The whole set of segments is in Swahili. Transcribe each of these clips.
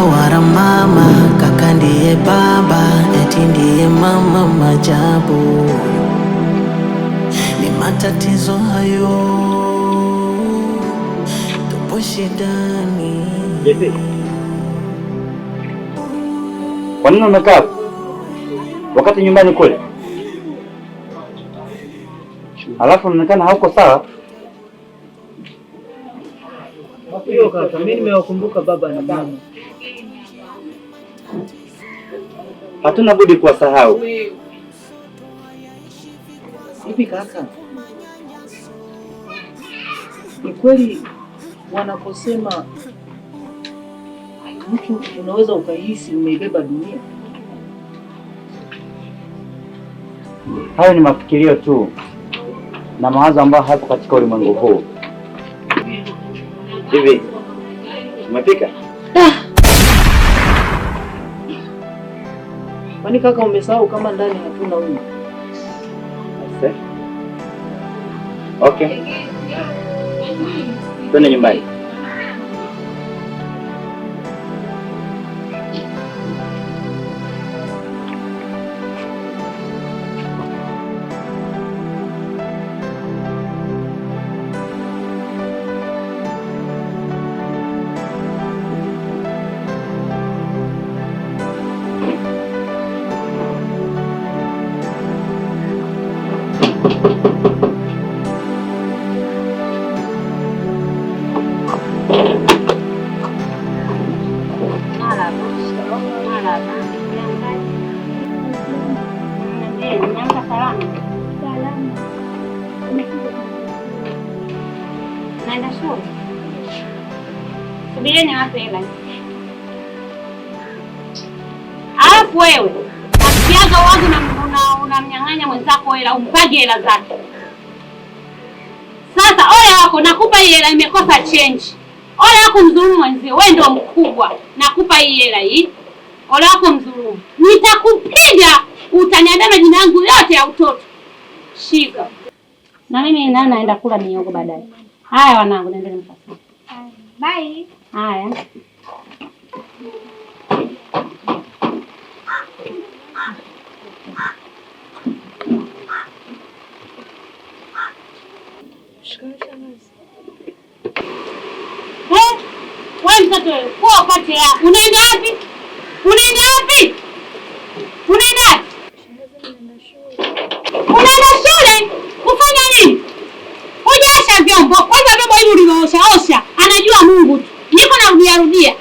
wala mama, kaka ndiye baba, eti ndiye mama majabu. Ni matatizo hayo, tupo shidani. Kwa nini umekaa wakati nyumbani kule? Alafu unaonekana hauko sawa. Hiyo kaka, mimi nimewakumbuka baba na mama. Hatuna budi kuwasahau. Hivi kaka, ni kweli wanaposema mtu unaweza ukahisi umeibeba dunia? Hayo ni mafikirio tu na mawazo ambayo hapo katika ulimwengu huu. Hivi umepika? Kwani kaka umesahau kama ndani hatuna unga? Okay. Twende nyumbani. Naenda shule. Subirieni hapo hela. Alafu wewe, akiaga wagu na unamnyang'anya mwenzako hela, umpage hela zake. Sasa ole wako, nakupa hii hela imekosa change. Ole wako mdhulumu mwenzio, wewe ndio mkubwa. Nakupa hii hela hii. Ole wako mdhulumu. Nitakupiga, utaniambia majina yangu yote ya utoto. Shika. Na mimi naenda kula miogo baadaye. Haya wanangu, nendeni mkasome. Bye. Haya. Wewe mtoto wewe, kwa pate ya. Unaenda wapi? Unaenda wapi? Unaenda wapi? Unaenda shule? Kufanya nini? Hujaosha vyombo. Kwanza vyombo hivi ulivyoosha, anajua Mungu tu. Niko narudia.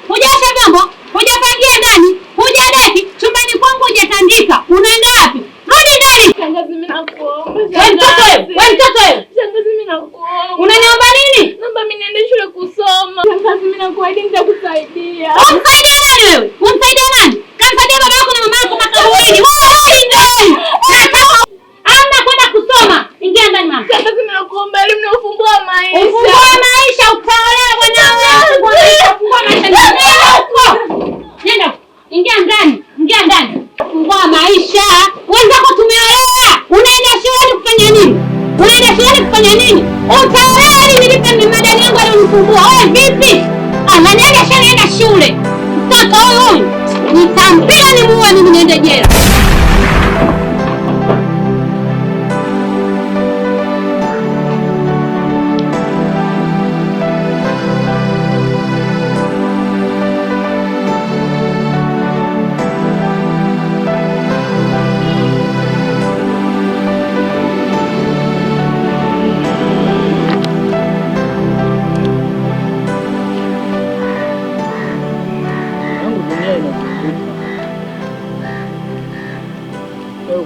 Hujaosha vyombo, hujafagia ndani, hujadeki, chumbani kwangu hujatandika. Unaenda wapi? Rudi ndani. Shangazi mimi nakuomba. Wewe mtoto wewe. Shangazi mimi nakuomba. Unaniomba nini? Naomba mimi niende shule kusoma. Shangazi mimi nakuahidi nitakusaidia. Umsaidia nani wewe? Umsaidia nani? Kamsaidia baba yako na mama yako makaburini. Wewe ndani. Amna kwenda kusoma. Ingia ndani mama. Shangazi mimi nakuomba elimu na ufunguo wa maisha. Ufunguo wa maisha utaolewa bwana wewe. Ufunguo wa maisha. Nenda huko. Nenda. Ingia ndani. Ingia ndani. Ufunguo wa maisha. Wenzako tumeolewa. Unaenda shule kufanya nini? Unaenda shule kufanya nini? Utaolewa ili nilipe madeni yangu alionisumbua. Wewe vipi? Ananiaga naenda shule. Mtoto huyu nitampiga nimuue mimi niende jela.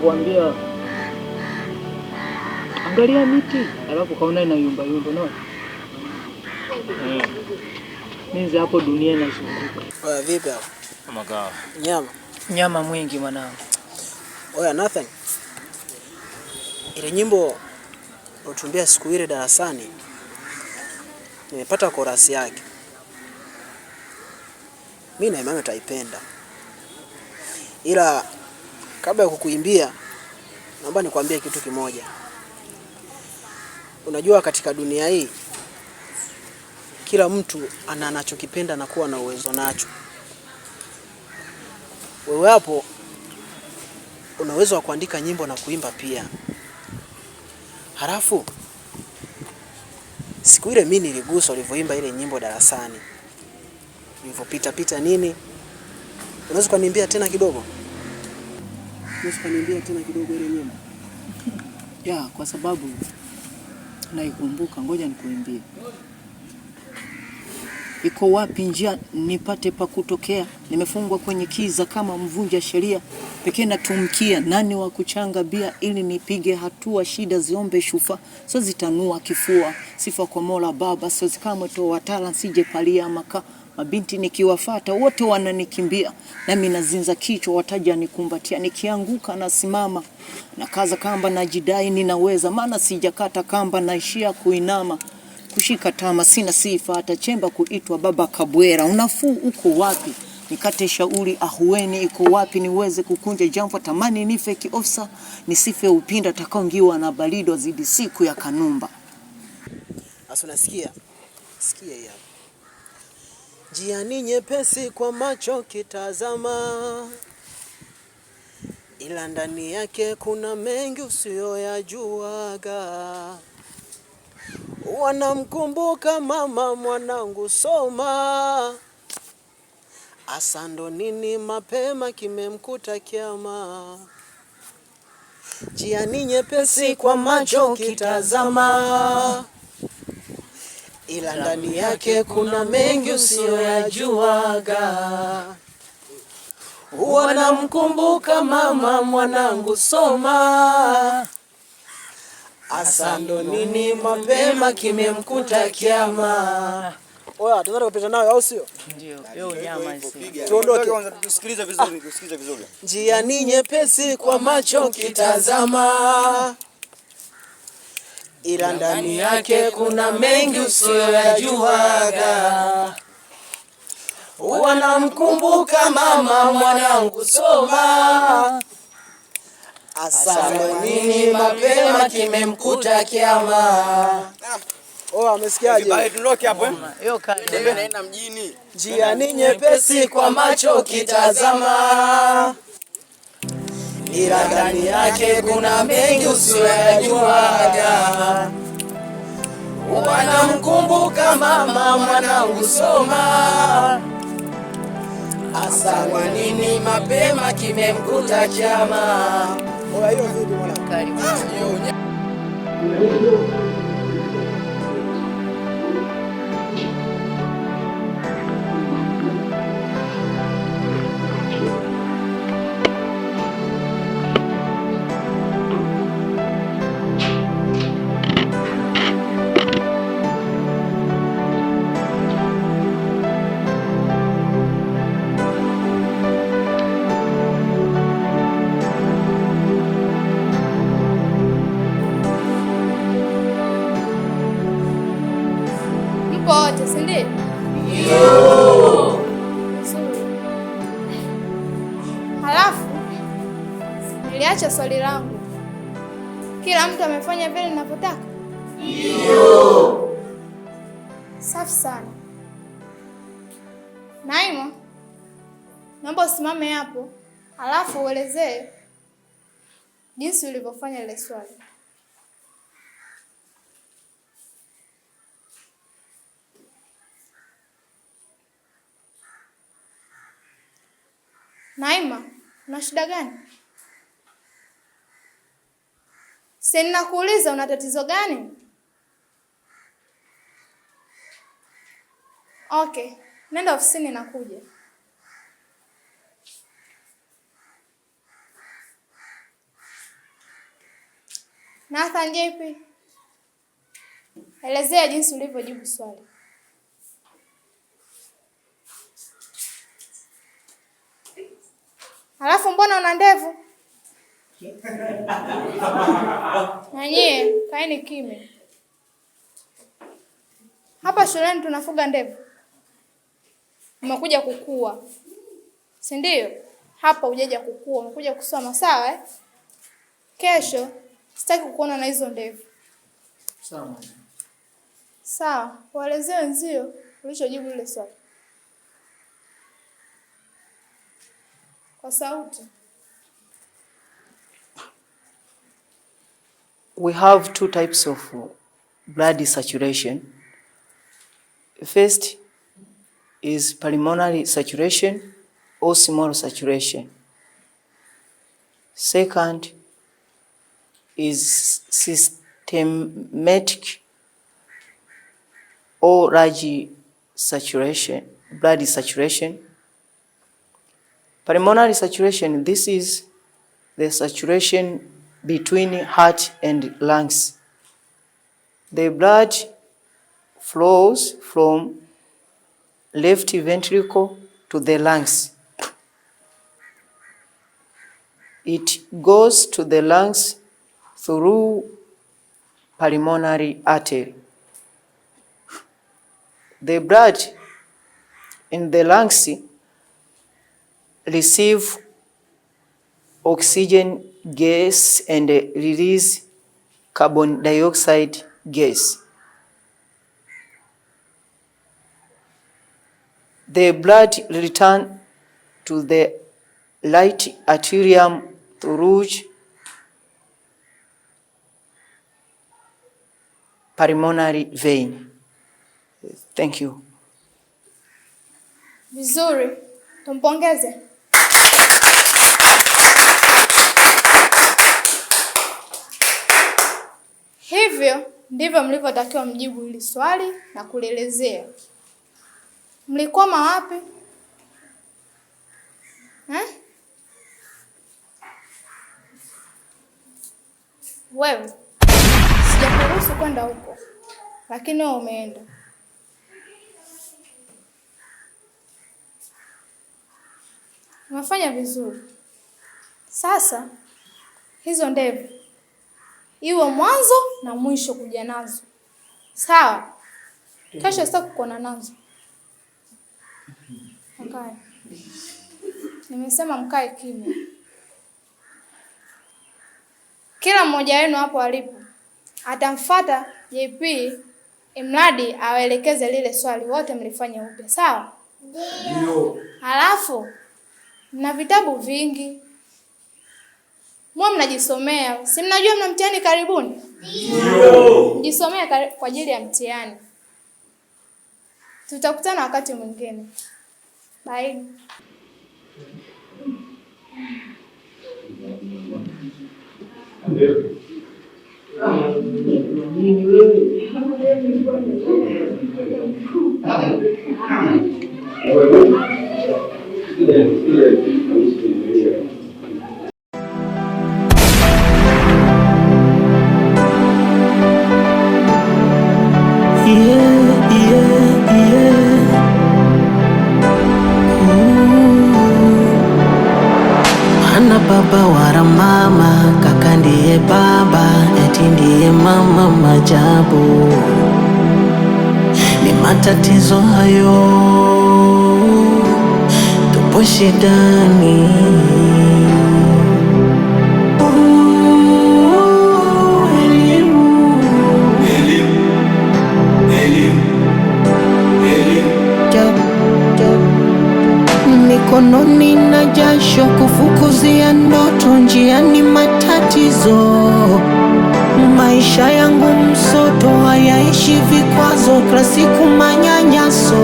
Kuambia angalia miti alafu kaona ina yumba no. Minzi hapo dunia inazunguka. Oya vipi hapo? Kama kawa. Nyama mwingi mwanangu. Oya Nathan. Ile nyimbo utumbia siku ile darasani nimepata chorus yake. Mimi na mama taipenda. Ila kabla ya kukuimbia naomba nikwambie kitu kimoja. Unajua katika dunia hii kila mtu ana anachokipenda na kuwa na uwezo nacho. Wewe hapo una uwezo wa kuandika nyimbo na kuimba pia. Halafu siku ile mimi niliguswa ulivyoimba ile nyimbo darasani. Ulivyopita pita nini? Unaweza kuniimbia tena kidogo? Unaweza kuniimbia tena kidogo ile nyimbo? Ya, kwa sababu naikumbuka, ngoja nikuimbie. Iko wapi njia nipate pa kutokea? Nimefungwa kwenye kiza kama mvunja sheria. Pekee natumkia nani wa kuchanga bia ili nipige hatua, shida ziombe shufa. So zitanua kifua. Sifa kwa Mola Baba, so zikamwe to watala sije palia maka. Mabinti nikiwafata wote wananikimbia. Nami nazinza kichwa wataja nikumbatia. Nikianguka nasimama. Nakaza kamba najidai ninaweza. Maana sijakata kamba naishia kuinama. Kushika tama sina sifa hata chemba kuitwa baba kabwera. Unafuu uko wapi? Nikate shauri ahueni iko wapi? Niweze kukunja jambo tamani nife kiofsa. Nisife upinda takaongiwa na balido zidi siku ya kanumba. Asa unasikia? Sikia hapa. Njia ni nyepesi kwa macho kitazama, ila ndani yake kuna mengi usiyoyajuaga. Wanamkumbuka mama mwanangu soma, asa ndo nini mapema kimemkuta kiama. Njia ni nyepesi kwa macho kitazama, ila ndani yake kuna mengi usiyoyajuaga. Wanamkumbuka mama mwanangu soma, asa ndo nini mapema kimemkuta kiama. Oya, tunataka kupita nayo au sio? Ndio, leo nyama hizi. Tuondoke. Tusikilize vizuri, tusikilize vizuri. Njia ni nyepesi kwa macho kitazama, ila ndani yake kuna mengi usiyoyajuaga. Wanamkumbuka mama mwanangu soma, asa nini mapema kimemkuta kiama. Amesikiaje? Bali tuloke hapo. Hiyo kali. Ndio naenda mjini. Njia ni nyepesi kwa macho kitazama, ila ndani yake kuna mengi usiyoyajuaga. Wanamkumbuka mama mwanangu soma, asa nini mapema kimemkuta kiama. Hiyo vipi mwana? Kali. Wote, si ndio? Halafu niliacha swali langu. Kila mtu amefanya vile ninavyotaka? Ndio. Safi sana. Naima, naomba usimame hapo, halafu uelezee jinsi ulivyofanya ile swali. Naima, una shida gani? Si ninakuuliza una tatizo gani? Okay, nenda ofisini nakuja. Nathan JP, elezea jinsi ulivyojibu swali. Halafu mbona una ndevu? Nanyie, kaeni kimya. Hapa shuleni tunafuga ndevu. Umekuja kukua, si ndio? Hapa hujaja kukua, umekuja kusoma, sawa eh? Kesho sitaki kukuona na hizo ndevu. Sawa. Sawa, waelezee wenzio ulichojibu ile swali. Kwa sauti. We have two types of blood saturation. First is pulmonary saturation or small saturation. Second is systematic or large saturation, blood saturation. Pulmonary saturation, this is the saturation between heart and lungs. The blood flows from left ventricle to the lungs. It goes to the lungs through pulmonary artery. The blood in the lungs receive oxygen gas and release carbon dioxide gas. The blood return to the right atrium through pulmonary vein. Thank you. Vizuri. Tumpongeze. Hivyo ndivyo mlivyotakiwa mjibu hili swali na kulielezea. Mlikwama wapi? Wewe, sijakuruhusu kwenda huko, lakini wewe umeenda. Umefanya vizuri. Sasa hizo ndevu iwe mwanzo na mwisho kuja nazo. Sawa? Kesho sasa kukuona nazo. Mkae. Nimesema mkae kimya. Kila mmoja wenu hapo alipo atamfuata JP imradi awaelekeze lile swali, wote mlifanye upya. Sawa? Ndio. Halafu mna vitabu vingi. Mnajisomea. Si mnajua mna mtihani karibuni? Ndio. Mjisomea kwa ajili ya mtihani. Tutakutana wakati mwingine. Bye. Hana baba wala mama, kaka ndiye baba, eti ndiye mama majabu. Ni matatizo hayo, tupo shidani. Mikononi na jasho kufukuzia ndoto, njiani matatizo. Maisha yangu msoto, hayaishi vikwazo, kila siku manyanyaso.